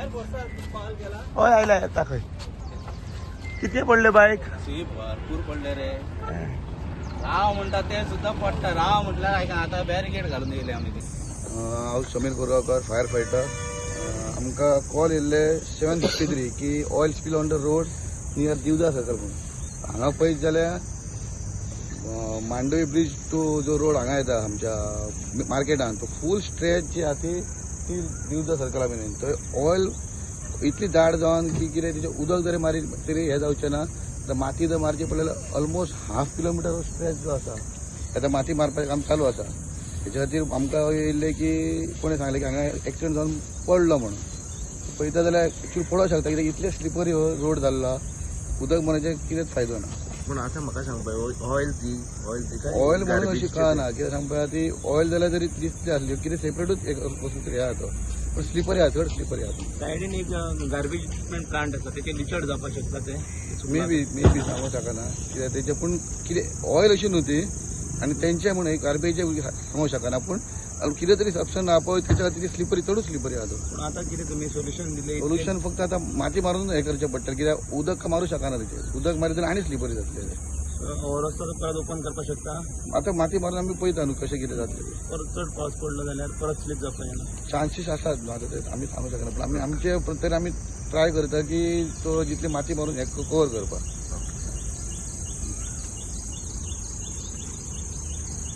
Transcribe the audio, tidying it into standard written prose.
हय आयला येता खंय किती पडले बाईक भरपूर पडले रे राव म्हणतात ते सुद्धा पडटा राव म्हटल्यार आयका आता बॅरिकेड घालून येयले आमी हांव समीर कोरगांवकर फायर फायटर आमकां कॉल येयल्ले 7:53 की oil spill on the road near Divja circle म्हणून हांगा पळयत जाल्यार मांडवी ब्रिज टू जो रोड हांगा येता आमच्या मार्केटान तो फूल स्ट्रेच जी आहा ती दिवजा सर्कला मेरेन थंय ऑयल इतली दाट जावन की कितें तेजें उदक जरी मारी तरी हें जावचें ना माती जर मारची पडल्यार ऑलमोस्ट 1/2 किलोमिटर स्ट्रेच जो आसा आतां माती मारपाचें काम चालू आसा तेच्या खातीर आमकां येयल्लें की कोणें सांगलें की हांगा एक्सिडेंट जावन पडलो म्हणून पळयता जाल्यार एक्चुअली पडोंक शकता कित्याक इतले स्लिपरी रोड जाल्ला उदक मारचे कितेंच फायदो ना पूण आतां म्हाका सांग पळय ऑयल म्हणून अशी कळना कित्याक सांगपा ती ऑयल जाल्यार जरी दिसली आसली कितें सेपरेटूच एक वस्तू तरी आहा तो पण स्लिपरी आहा चड स्लिपरी आहा सायडीन एक गार्बेज ट्रीटमेंट प्लांट आसा तेचे लिचड जावपाक शकता ते मे बी सांगूंक शकना कित्याक तेचे पूण कितें ऑयल अशी न्हू ती आनी तेंचे म्हणून गार्बेज सांगूंक शकना पूण कितें तरी सबस्टन्स आहा पळय तेच्या खातीर स्लिपरी चडूच स्लिपरी आहा तो पूण आतां कितें तुमी सोल्युशन दिलें सोल्युशन फक्त आतां माती मारून हें करचें पडटलें कित्याक उदक मारूं शकना तेचेर उदक मारी तर आनी स्लिपरी जातलें रस्तो परत ओपन करपाक शकता आतां माती मारून आमी पळयता न्हू कशें कितें जातलें परत चड पावस पडलो जाल्यार परत स्लीप जावपाक येना चान्सीस आसात न्हू आतां ते आमी सांगूंक शकना पूण आमी आमचे तरी आमी ट्राय करता की तो जितली माती मारून हें कवर करपाक